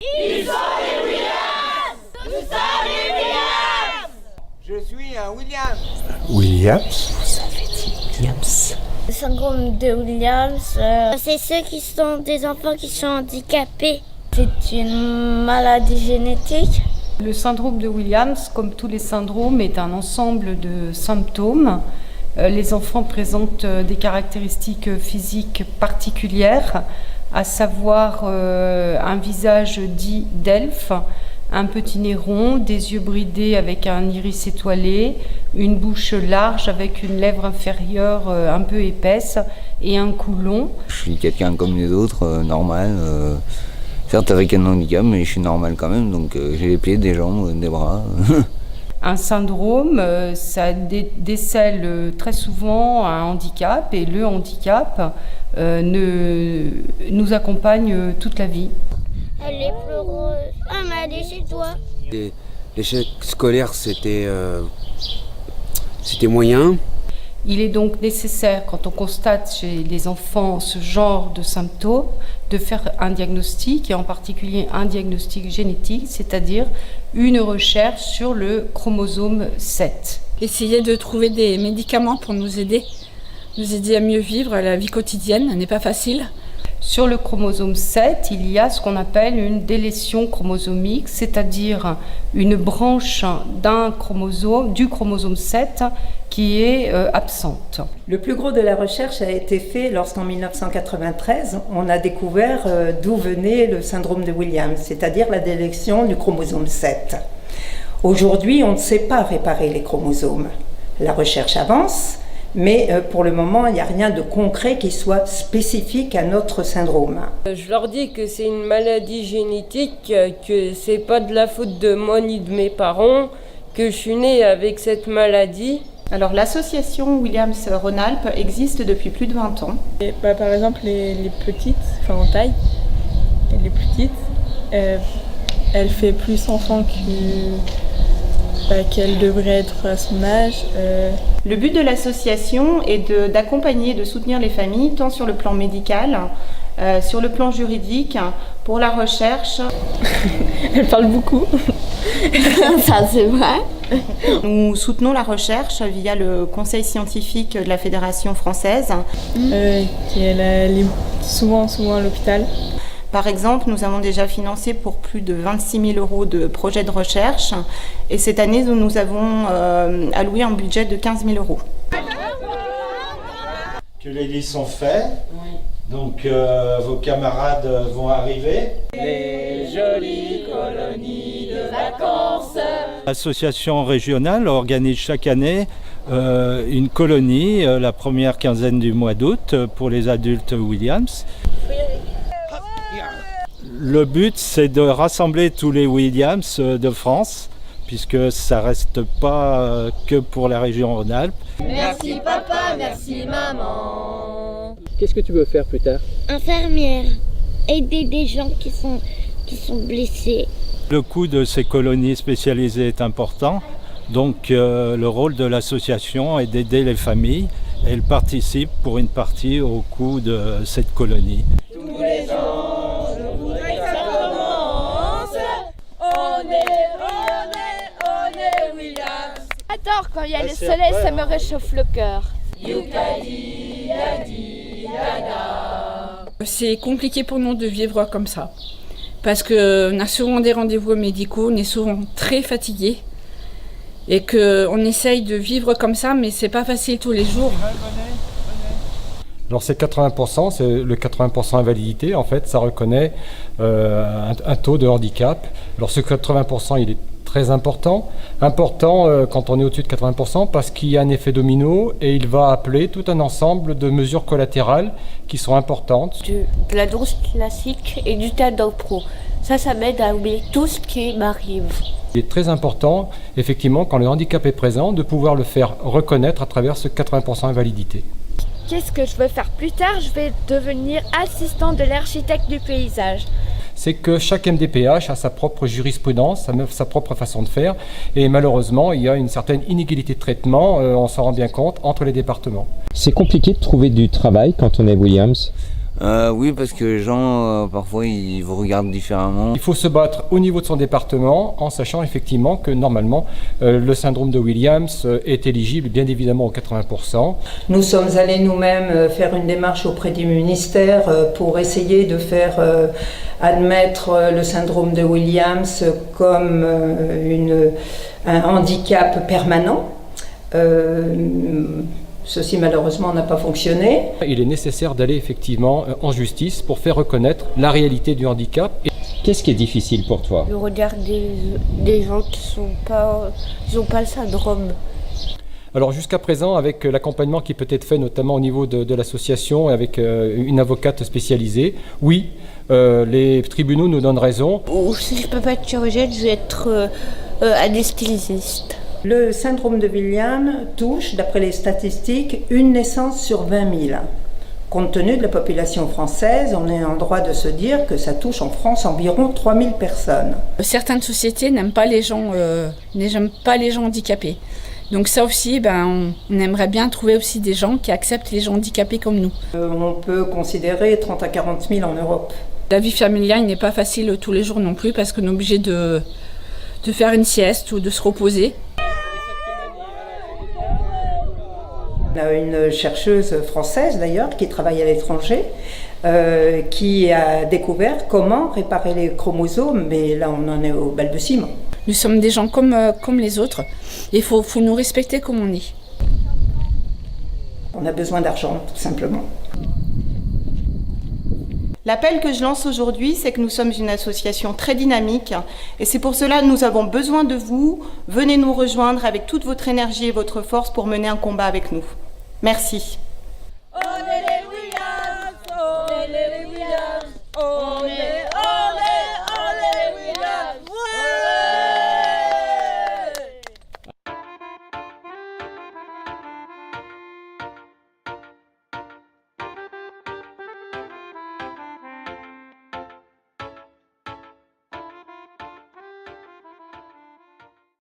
Ils sont les Williams! Nous sommes les Williams! Je suis un Williams. Williams? Vous avez dit Williams? Le syndrome de Williams, c'est ceux qui sont des enfants qui sont handicapés. C'est une maladie génétique. Le syndrome de Williams, comme tous les syndromes, est un ensemble de symptômes. Les enfants présentent des caractéristiques physiques particulières, à savoir un visage dit d'elfe, un petit nez rond, des yeux bridés avec un iris étoilé, une bouche large avec une lèvre inférieure un peu épaisse et un cou long. Je suis quelqu'un comme les autres, normal, certes avec un handicap, mais je suis normal quand même, donc j'ai les pieds, des jambes, des bras. Un syndrome, ça décèle très souvent un handicap et le handicap nous accompagne toute la vie. Elle est pleureuse. Ah, mais c'est toi. L'échec scolaire, c'était moyen. Il est donc nécessaire, quand on constate chez les enfants ce genre de symptômes, de faire un diagnostic, et en particulier un diagnostic génétique, c'est-à-dire une recherche sur le chromosome 7. Essayer de trouver des médicaments pour nous aider à mieux vivre la vie quotidienne, elle n'est pas facile. Sur le chromosome 7, il y a ce qu'on appelle une délétion chromosomique, c'est-à-dire une branche du chromosome 7 qui est absente. Le plus gros de la recherche a été fait lorsqu'en 1993, on a découvert d'où venait le syndrome de Williams, c'est-à-dire la délétion du chromosome 7. Aujourd'hui, on ne sait pas réparer les chromosomes. La recherche avance, mais pour le moment, il n'y a rien de concret qui soit spécifique à notre syndrome. Je leur dis que c'est une maladie génétique, que c'est pas de la faute de moi ni de mes parents, que je suis née avec cette maladie. Alors l'association Williams-Rhône-Alpes existe depuis plus de 20 ans. Et, par exemple, les petites, enfin en taille, les petites, elle fait plus enfant qu'elle devrait être à son âge. Le but de l'association est d'accompagner, de soutenir les familles, tant sur le plan médical, sur le plan juridique, pour la recherche. Elle parle beaucoup. Ça, c'est vrai. Nous soutenons la recherche via le conseil scientifique de la Fédération française. Elle est souvent à l'hôpital. Par exemple, nous avons déjà financé pour plus de 26 000 € de projets de recherche. Et cette année, nous avons alloué un budget de 15 000 €. Que les lits sont faits. Donc vos camarades vont arriver. Les jolies colonies de vacances. L'association régionale organise chaque année une colonie, la première quinzaine du mois d'août, pour les adultes Williams. Le but, c'est de rassembler tous les Williams de France, puisque ça ne reste pas que pour la région Rhône-Alpes. Merci papa, merci maman. Qu'est-ce que tu veux faire plus tard? Infirmière. Aider des gens qui sont blessés. Le coût de ces colonies spécialisées est important, donc le rôle de l'association est d'aider les familles. Elle participe pour une partie au coût de cette colonie. Tous les ans, je voudrais que ça commence. On est Williams. J'adore quand il y a le soleil, ça me réchauffe le cœur. C'est compliqué pour nous de vivre comme ça, parce qu'on a souvent des rendez-vous médicaux, on est souvent très fatigué et qu'on essaye de vivre comme ça, mais c'est pas facile tous les jours. Alors c'est 80%, c'est le 80% invalidité, en fait, ça reconnaît un taux de handicap. Alors ce 80%, il est très important quand on est au-dessus de 80% parce qu'il y a un effet domino et il va appeler tout un ensemble de mesures collatérales qui sont importantes. De la danse classique et du théâtre pro. Ça m'aide à oublier tout ce qui m'arrive. Il est très important, effectivement, quand le handicap est présent, de pouvoir le faire reconnaître à travers ce 80% invalidité. Qu'est-ce que je veux faire plus tard? Je vais devenir assistante de l'architecte du paysage. C'est que chaque MDPH a sa propre jurisprudence, sa propre façon de faire, et malheureusement, il y a une certaine inégalité de traitement, on s'en rend bien compte, entre les départements. C'est compliqué de trouver du travail quand on est Williams? Oui, parce que les gens, parfois, ils vous regardent différemment. Il faut se battre au niveau de son département en sachant effectivement que normalement le syndrome de Williams est éligible bien évidemment aux 80%. Nous sommes allés nous-mêmes faire une démarche auprès du ministère pour essayer de faire admettre le syndrome de Williams comme un handicap permanent. Ceci malheureusement n'a pas fonctionné. Il est nécessaire d'aller effectivement en justice pour faire reconnaître la réalité du handicap. Qu'est-ce qui est difficile pour toi? Le regard des gens qui n'ont pas le syndrome. Alors jusqu'à présent, avec l'accompagnement qui peut être fait notamment au niveau de l'association, avec une avocate spécialisée, oui, les tribunaux nous donnent raison. Ou si je ne peux pas être chirurgienne, je vais être anesthésiste. Le syndrome de Williams touche, d'après les statistiques, une naissance sur 20 000. Compte tenu de la population française, on est en droit de se dire que ça touche en France environ 3 000 personnes. Certaines sociétés n'aiment pas les gens handicapés. Donc ça aussi, on aimerait bien trouver aussi des gens qui acceptent les gens handicapés comme nous. On peut considérer 30 à 40 000 en Europe. La vie familiale n'est pas facile tous les jours non plus parce qu'on est obligé de faire une sieste ou de se reposer. On a une chercheuse française d'ailleurs qui travaille à l'étranger, qui a découvert comment réparer les chromosomes, mais là on en est au balbutiement. Nous sommes des gens comme les autres et il faut nous respecter comme on est. On a besoin d'argent tout simplement. L'appel que je lance aujourd'hui, c'est que nous sommes une association très dynamique et c'est pour cela que nous avons besoin de vous. Venez nous rejoindre avec toute votre énergie et votre force pour mener un combat avec nous. Merci.